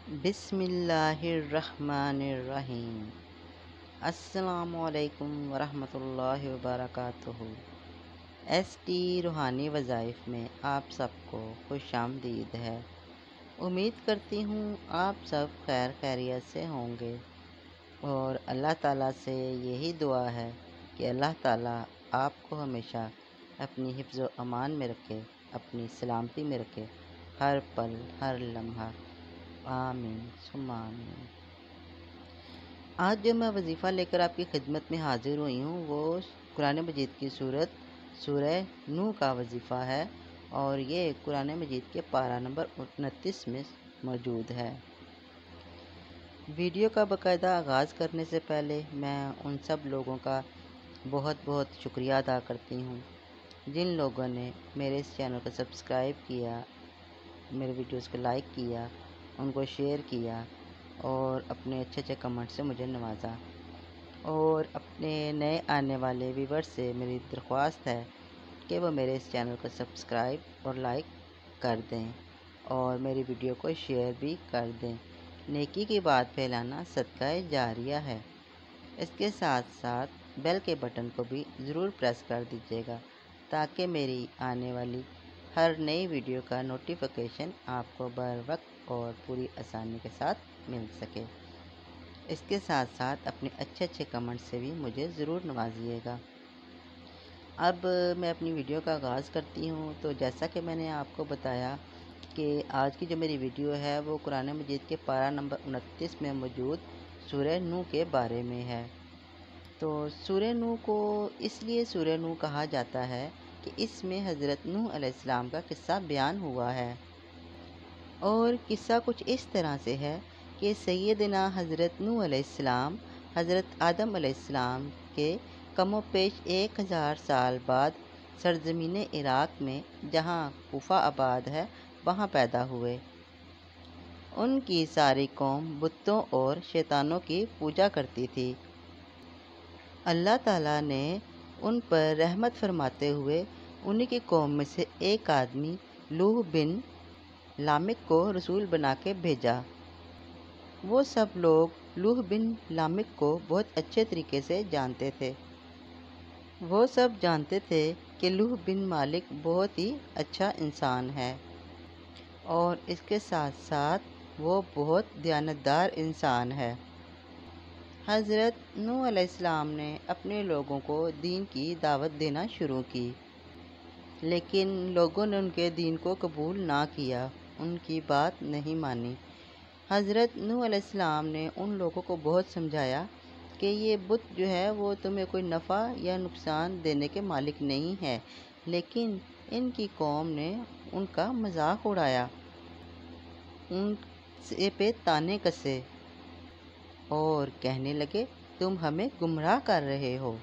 بسم اللہ الرحمن الرحیم۔ السلام علیکم ورحمۃ اللہ وبرکاتہ۔ ایس ٹی روحانی وظائف میں آپ سب کو خوش آمدید ہے۔ امید کرتی ہوں آپ سب خیر خیریت سے ہوں گے اور اللہ تعالیٰ سے یہی دعا ہے کہ اللہ تعالیٰ آپ کو ہمیشہ اپنی حفظ و امان میں رکھے، اپنی سلامتی میں رکھے، ہر پل ہر لمحہ، آمین ثم آمین۔ آج جو میں وظیفہ لے کر آپ کی خدمت میں حاضر ہوئی ہوں وہ قرآن مجید کی سورہ نوح کا وظیفہ ہے، اور یہ قرآن مجید کے پارہ نمبر 29 میں موجود ہے۔ ویڈیو کا باقاعدہ آغاز کرنے سے پہلے میں ان سب لوگوں کا بہت بہت شکریہ ادا کرتی ہوں جن لوگوں نے میرے اس چینل کو سبسکرائب کیا، میرے ویڈیوز کو لائک کیا، ان کو شیئر کیا اور اپنے اچھے اچھے کمنٹ سے مجھے نوازا۔ اور اپنے نئے آنے والے ویورز سے میری درخواست ہے کہ وہ میرے اس چینل کو سبسکرائب اور لائک کر دیں اور میری ویڈیو کو شیئر بھی کر دیں۔ نیکی کی بات پھیلانا صدقہ جاریہ ہے۔ اس کے ساتھ ساتھ بیل کے بٹن کو بھی ضرور پریس کر دیجیے گا تاکہ میری آنے والی ہر نئی ویڈیو کا نوٹیفیکیشن آپ کو بر وقت اور پوری آسانی کے ساتھ مل سکے۔ اس کے ساتھ ساتھ اپنے اچھے اچھے کمنٹ سے بھی مجھے ضرور نوازیے گا۔ اب میں اپنی ویڈیو کا آغاز کرتی ہوں۔ تو جیسا کہ میں نے آپ کو بتایا کہ آج کی جو میری ویڈیو ہے وہ قرآن مجید کے پارہ نمبر 29 میں موجود سورہ نوح کے بارے میں ہے۔ تو سورہ نوح کو اس لیے سورہ نوح کہا جاتا ہے کہ اس میں حضرت نوح علیہ السلام کا قصہ بیان ہوا ہے، اور قصہ کچھ اس طرح سے ہے کہ سیدنا حضرت نوح علیہ السلام حضرت آدم علیہ السلام کے کم و بیش 1000 سال بعد سرزمین عراق میں جہاں کوفہ آباد ہے وہاں پیدا ہوئے۔ ان کی ساری قوم بتوں اور شیطانوں کی پوجا کرتی تھی۔ اللہ تعالیٰ نے ان پر رحمت فرماتے ہوئے انہی کی قوم میں سے ایک آدمی نوح بن لامک کو رسول بنا کے بھیجا۔ وہ سب لوگ نوح بن لامک کو بہت اچھے طریقے سے جانتے تھے۔ وہ سب جانتے تھے کہ نوح بن مالک بہت ہی اچھا انسان ہے، اور اس کے ساتھ ساتھ وہ بہت دیانتدار انسان ہے۔ حضرت نوح علیہ السلام نے اپنے لوگوں کو دین کی دعوت دینا شروع کی، لیکن لوگوں نے ان کے دین کو قبول نہ کیا، ان کی بات نہیں مانی۔ حضرت نوح علیہ السلام نے ان لوگوں کو بہت سمجھایا کہ یہ بت جو ہے وہ تمہیں کوئی نفع یا نقصان دینے کے مالک نہیں ہے، لیکن ان کی قوم نے ان کا مذاق اڑایا، ان پہ طعنے کسے اور کہنے لگے تم ہمیں گمراہ کر رہے ہو۔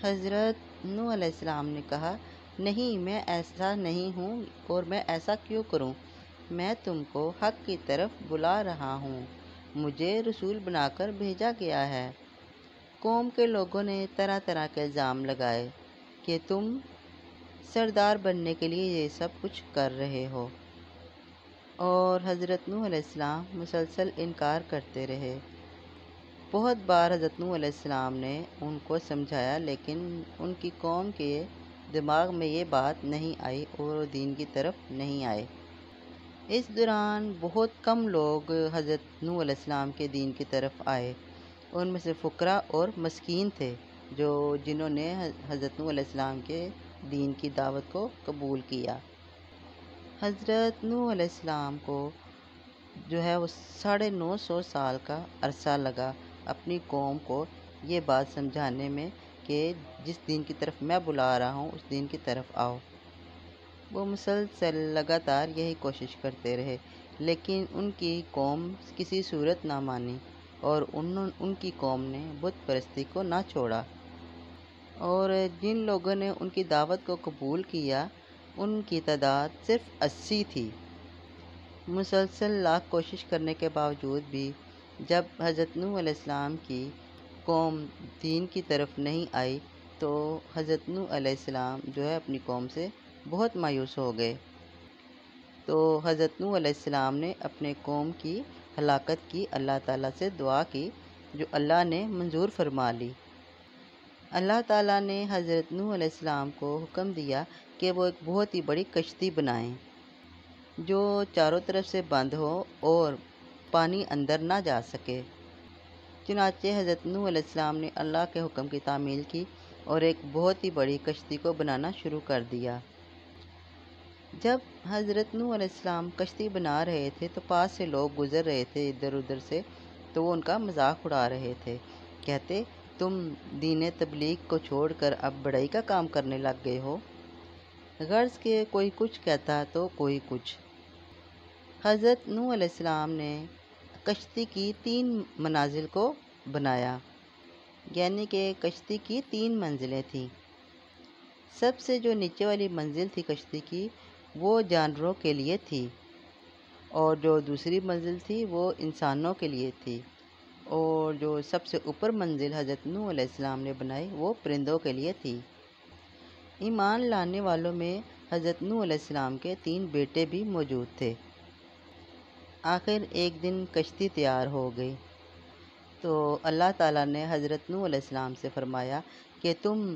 حضرت نوح علیہ السلام نے کہا نہیں، میں ایسا نہیں ہوں، اور میں ایسا کیوں کروں؟ میں تم کو حق کی طرف بلا رہا ہوں، مجھے رسول بنا کر بھیجا گیا ہے۔ قوم کے لوگوں نے طرح طرح کے الزام لگائے کہ تم سردار بننے کے لیے یہ سب کچھ کر رہے ہو، اور حضرت نوح علیہ السلام مسلسل انکار کرتے رہے۔ بہت بار حضرت نوح علیہ السلام نے ان کو سمجھایا، لیکن ان کی قوم کے دماغ میں یہ بات نہیں آئی اور وہ دین کی طرف نہیں آئے۔ اس دوران بہت کم لوگ حضرت نوح علیہ السلام کے دین کی طرف آئے۔ ان میں سے فقراء اور مسکین تھے جنہوں نے حضرت نوح علیہ السلام کے دین کی دعوت کو قبول کیا۔ حضرت نوح علیہ السلام کو جو ہے وہ 950 سال کا عرصہ لگا اپنی قوم کو یہ بات سمجھانے میں کہ جس دین کی طرف میں بلا رہا ہوں اس دین کی طرف آؤ۔ وہ مسلسل لگاتار یہی کوشش کرتے رہے، لیکن ان کی قوم کسی صورت نہ مانی، اور ان کی قوم نے بت پرستی کو نہ چھوڑا، اور جن لوگوں نے ان کی دعوت کو قبول کیا ان کی تعداد صرف 80 تھی۔ مسلسل لاکھ کوشش کرنے کے باوجود بھی جب حضرت نوح علیہ السلام کی قوم دین کی طرف نہیں آئی تو حضرت نوح علیہ السلام جو ہے اپنی قوم سے بہت مایوس ہو گئے۔ تو حضرت نوح علیہ السلام نے اپنے قوم کی ہلاکت کی اللہ تعالیٰ سے دعا کی، جو اللہ نے منظور فرما لی۔ اللہ تعالیٰ نے حضرت نوح علیہ السلام کو حکم دیا کہ وہ ایک بہت ہی بڑی کشتی بنائیں جو چاروں طرف سے بند ہو اور پانی اندر نہ جا سکے۔ چنانچہ حضرت نوح علیہ السلام نے اللہ کے حکم کی تعمیل کی اور ایک بہت ہی بڑی کشتی کو بنانا شروع کر دیا۔ جب حضرت نوح علیہ السلام کشتی بنا رہے تھے تو پاس سے لوگ گزر رہے تھے ادھر ادھر سے، تو وہ ان کا مذاق اڑا رہے تھے، کہتے تم دین تبلیغ کو چھوڑ کر اب بڑائی کا کام کرنے لگ گئے ہو۔ غرض کہ کوئی کچھ کہتا تو کوئی کچھ۔ حضرت نوح علیہ السلام نے کشتی کی 3 منازل کو بنایا، یعنی کہ کشتی کی 3 منزلیں تھیں۔ سب سے جو نیچے والی منزل تھی کشتی کی وہ جانوروں کے لیے تھی، اور جو دوسری منزل تھی وہ انسانوں کے لیے تھی، اور جو سب سے اوپر منزل حضرت نوح علیہ السلام نے بنائی وہ پرندوں کے لیے تھی۔ ایمان لانے والوں میں حضرت نوح علیہ السلام کے 3 بیٹے بھی موجود تھے۔ آخر ایک دن کشتی تیار ہو گئی تو اللہ تعالیٰ نے حضرت نوح علیہ السلام سے فرمایا کہ تم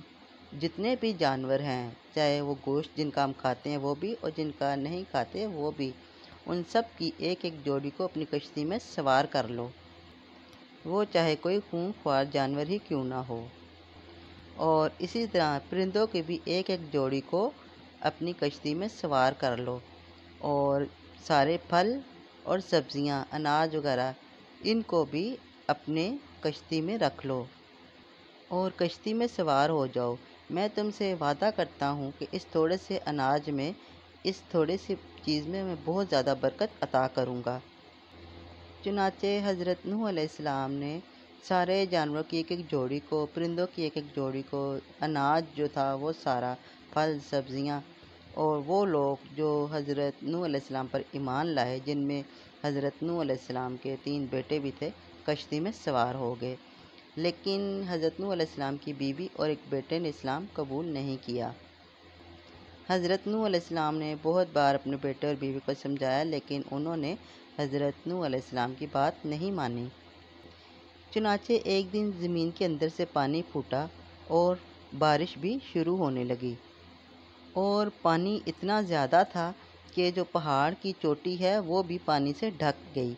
جتنے بھی جانور ہیں، چاہے وہ گوشت جن کا ہم کھاتے ہیں وہ بھی اور جن کا نہیں کھاتے وہ بھی، ان سب کی ایک ایک جوڑی کو اپنی کشتی میں سوار کر لو، وہ چاہے کوئی خونخوار جانور ہی کیوں نہ ہو۔ اور اسی طرح پرندوں کی بھی ایک ایک جوڑی کو اپنی کشتی میں سوار کر لو، اور سارے پھل اور سبزیاں، اناج وغیرہ ان کو بھی اپنے کشتی میں رکھ لو اور کشتی میں سوار ہو جاؤ۔ میں تم سے وعدہ کرتا ہوں کہ اس تھوڑے سے اناج میں، اس تھوڑے سی چیز میں بہت زیادہ برکت عطا کروں گا۔ چنانچہ حضرت نوح علیہ السلام نے سارے جانوروں کی ایک ایک جوڑی کو، پرندوں کی ایک ایک جوڑی کو، اناج جو تھا وہ سارا، پھل سبزیاں، اور وہ لوگ جو حضرت نوح علیہ السلام پر ایمان لائے، جن میں حضرت نوح علیہ السلام کے 3 بیٹے بھی تھے، کشتی میں سوار ہو گئے۔ لیکن حضرت نوح علیہ السلام کی بیوی اور ایک بیٹے نے اسلام قبول نہیں کیا۔ حضرت نوح علیہ السلام نے بہت بار اپنے بیٹے اور بیوی کو سمجھایا، لیکن انہوں نے حضرت نوح علیہ السلام کی بات نہیں مانی۔ چنانچہ ایک دن زمین کے اندر سے پانی پھوٹا اور بارش بھی شروع ہونے لگی، اور پانی اتنا زیادہ تھا کہ جو پہاڑ کی چوٹی ہے وہ بھی پانی سے ڈھک گئی۔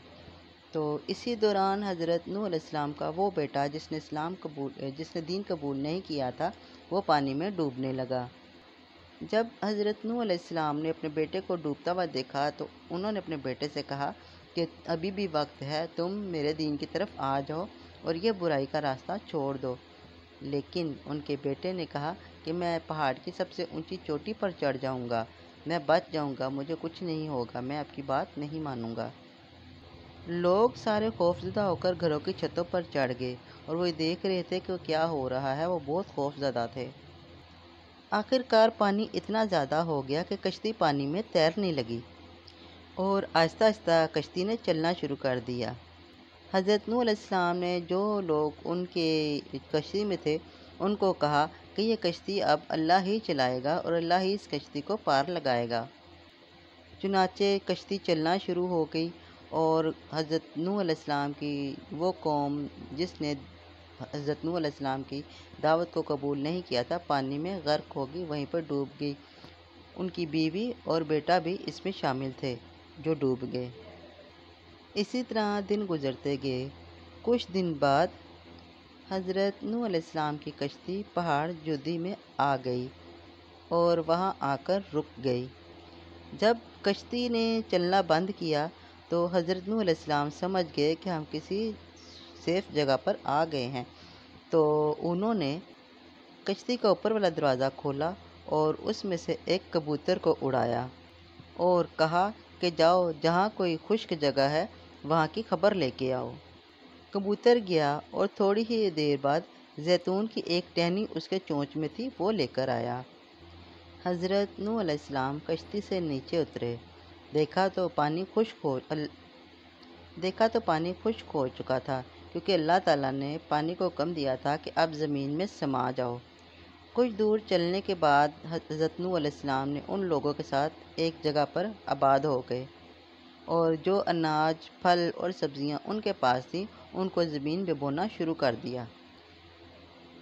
تو اسی دوران حضرت نوح علیہ السلام کا وہ بیٹا جس نے دین قبول نہیں کیا تھا، وہ پانی میں ڈوبنے لگا۔ جب حضرت نوح علیہ السلام نے اپنے بیٹے کو ڈوبتا ہوا دیکھا تو انہوں نے اپنے بیٹے سے کہا کہ ابھی بھی وقت ہے، تم میرے دین کی طرف آ جاؤ اور یہ برائی کا راستہ چھوڑ دو۔ لیکن ان کے بیٹے نے کہا کہ میں پہاڑ کی سب سے اونچی چوٹی پر چڑھ جاؤں گا، میں بچ جاؤں گا، مجھے کچھ نہیں ہوگا، میں آپ کی بات نہیں مانوں گا۔ لوگ سارے خوفزدہ ہو کر گھروں کی چھتوں پر چڑھ گئے اور وہ دیکھ رہے تھے کہ کیا ہو رہا ہے، وہ بہت خوفزدہ تھے۔ آخر کار پانی اتنا زیادہ ہو گیا کہ کشتی پانی میں تیرنے لگی اور آہستہ آہستہ کشتی نے چلنا شروع کر دیا۔ حضرت نوح علیہ السلام نے جو لوگ ان کے کشتی میں تھے ان کو کہا کہ یہ کشتی اب اللہ ہی چلائے گا اور اللہ ہی اس کشتی کو پار لگائے گا۔ چنانچہ کشتی چلنا شروع ہو گئی اور حضرت نوح علیہ السلام کی وہ قوم جس نے حضرت نوح علیہ السلام کی دعوت کو قبول نہیں کیا تھا، پانی میں غرق ہو گئی، وہیں پر ڈوب گئی۔ ان کی بیوی اور بیٹا بھی اس میں شامل تھے جو ڈوب گئے۔ اسی طرح دن گزرتے گئے۔ کچھ دن بعد حضرت نوح علیہ السلام کی کشتی پہاڑ جودھی میں آ گئی اور وہاں آ کر رک گئی۔ جب کشتی نے چلنا بند کیا تو حضرت نوح علیہ السلام سمجھ گئے کہ ہم کسی سیف جگہ پر آ گئے ہیں، تو انہوں نے کشتی کا اوپر والا دروازہ کھولا اور اس میں سے ایک کبوتر کو اڑایا اور کہا کہ جاؤ جہاں کوئی خشک جگہ ہے وہاں کی خبر لے کے آؤ۔ کبوتر گیا اور تھوڑی ہی دیر بعد زیتون کی ایک ٹہنی اس کے چونچ میں تھی، وہ لے کر آیا۔ حضرت نوح علیہ السلام کشتی سے نیچے اترے، دیکھا تو پانی خشک ہو چکا تھا، کیونکہ اللہ تعالیٰ نے پانی کو حکم دیا تھا کہ اب زمین میں سما جاؤ، کچھ دور چلنے کے بعد حضرت نوح علیہ السلام نے ان لوگوں کے ساتھ ایک جگہ پر آباد ہو گئے، اور جو اناج، پھل اور سبزیاں ان کے پاس تھیں ان کو زمین میں بونا شروع کر دیا۔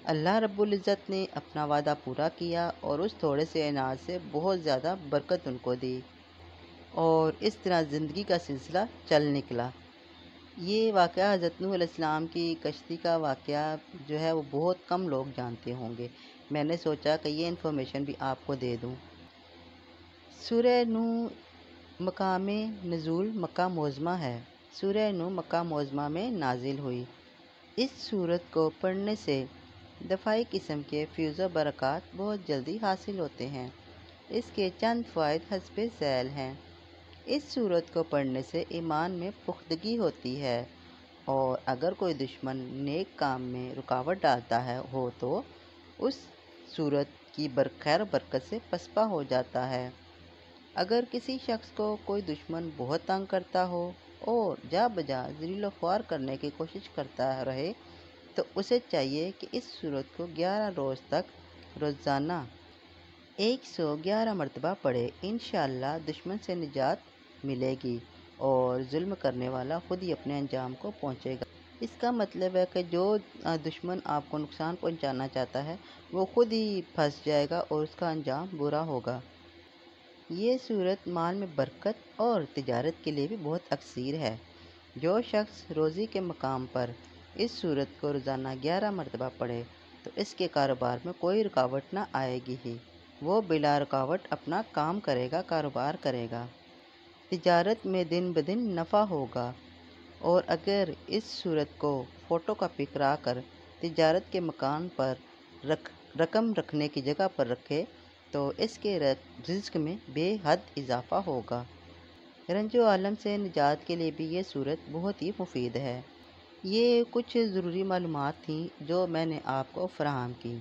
اللہ رب العزت نے اپنا وعدہ پورا کیا اور اس تھوڑے سے اناج سے بہت زیادہ برکت ان کو دی، اور اس طرح زندگی کا سلسلہ چل نکلا۔ یہ واقعہ حضرت نوح علیہ السلام کی کشتی کا واقعہ جو ہے وہ بہت کم لوگ جانتے ہوں گے۔ میں نے سوچا کہ یہ انفارمیشن بھی آپ کو دے دوں۔ سورہ نوح مقام نزول مکہ معظمہ ہے۔ سورہ نوح مکہ معظمہ میں نازل ہوئی۔ اس سورت کو پڑھنے سے دفاعی قسم کے فیض و برکات بہت جلدی حاصل ہوتے ہیں۔ اس کے چند فوائد حسب ذیل ہیں۔ اس سورت کو پڑھنے سے ایمان میں پختگی ہوتی ہے، اور اگر کوئی دشمن نیک کام میں رکاوٹ ڈالتا ہو تو اس سورت کی خیر و برکت سے پسپا ہو جاتا ہے۔ اگر کسی شخص کو کوئی دشمن بہت تنگ کرتا ہو اور جا بجا ذلیل و خوار کرنے کی کوشش کرتا رہے تو اسے چاہیے کہ اس سورت کو 11 روز تک روزانہ 111 مرتبہ پڑھے۔ انشاءاللہ دشمن سے نجات ملے گی اور ظلم کرنے والا خود ہی اپنے انجام کو پہنچے گا۔ اس کا مطلب ہے کہ جو دشمن آپ کو نقصان پہنچانا چاہتا ہے وہ خود ہی پھنس جائے گا اور اس کا انجام برا ہوگا۔ یہ سورت مال میں برکت اور تجارت کے لیے بھی بہت اکثیر ہے۔ جو شخص روزی کے مقام پر اس سورت کو روزانہ 11 مرتبہ پڑھے تو اس کے کاروبار میں کوئی رکاوٹ نہ آئے گی ہی، وہ بلا رکاوٹ اپنا کام کرے گا، کاروبار کرے گا، تجارت میں دن بدن نفع ہوگا۔ اور اگر اس سورت کو فوٹو کاپی کرا کر تجارت کے مکان پر رقم رکھنے کی جگہ پر رکھے تو اس کے رزق میں بے حد اضافہ ہوگا۔ رنج و عالم سے نجات کے لیے بھی یہ سورت بہت ہی مفید ہے۔ یہ کچھ ضروری معلومات تھیں جو میں نے آپ کو فراہم کی۔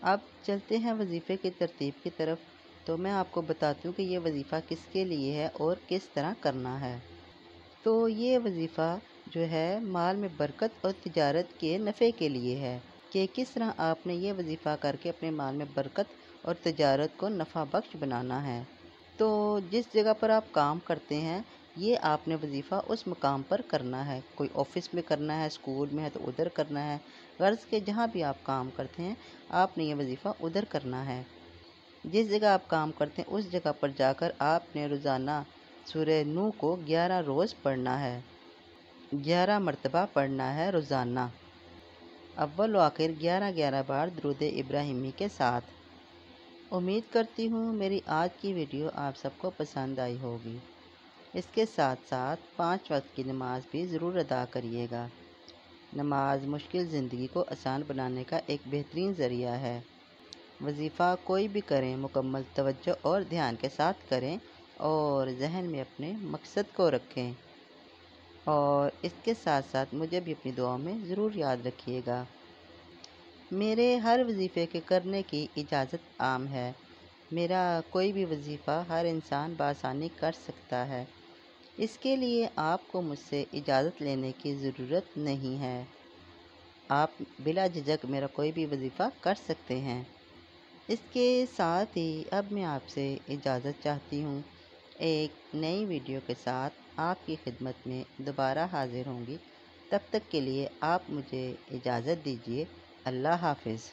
اب چلتے ہیں وظیفے کی ترتیب کی طرف، تو میں آپ کو بتاتی ہوں کہ یہ وظیفہ کس کے لیے ہے اور کس طرح کرنا ہے۔ تو یہ وظیفہ جو ہے مال میں برکت اور تجارت کے نفع کے لیے ہے، کہ کس طرح آپ نے یہ وظیفہ کر کے اپنے مال میں برکت اور تجارت کو نفع بخش بنانا ہے۔ تو جس جگہ پر آپ کام کرتے ہیں یہ آپ نے وظیفہ اس مقام پر کرنا ہے۔ کوئی آفس میں کرنا ہے، اسکول میں ہے تو ادھر کرنا ہے، غرض کہ جہاں بھی آپ کام کرتے ہیں آپ نے یہ وظیفہ ادھر کرنا ہے۔ جس جگہ آپ کام کرتے ہیں اس جگہ پر جا کر آپ نے روزانہ سورہ نوح کو 11 روز پڑھنا ہے، 11 مرتبہ پڑھنا ہے روزانہ، اول و آخر 11 بار درود ابراہیمی کے ساتھ۔ امید کرتی ہوں میری آج کی ویڈیو آپ سب کو پسند آئی ہوگی۔ اس کے ساتھ ساتھ 5 وقت کی نماز بھی ضرور ادا کریے گا۔ نماز مشکل زندگی کو آسان بنانے کا ایک بہترین ذریعہ ہے۔ وظیفہ کوئی بھی کریں مکمل توجہ اور دھیان کے ساتھ کریں اور ذہن میں اپنے مقصد کو رکھیں، اور اس کے ساتھ ساتھ مجھے بھی اپنی دعاؤں میں ضرور یاد رکھیے گا۔ میرے ہر وظیفے کے کرنے کی اجازت عام ہے۔ میرا کوئی بھی وظیفہ ہر انسان بآسانی کر سکتا ہے، اس کے لیے آپ کو مجھ سے اجازت لینے کی ضرورت نہیں ہے۔ آپ بلا جھجک میرا کوئی بھی وظیفہ کر سکتے ہیں۔ اس کے ساتھ ہی اب میں آپ سے اجازت چاہتی ہوں۔ ایک نئی ویڈیو کے ساتھ آپ کی خدمت میں دوبارہ حاضر ہوں گی۔ تب تک کے لیے آپ مجھے اجازت دیجیے۔ اللہ حافظ۔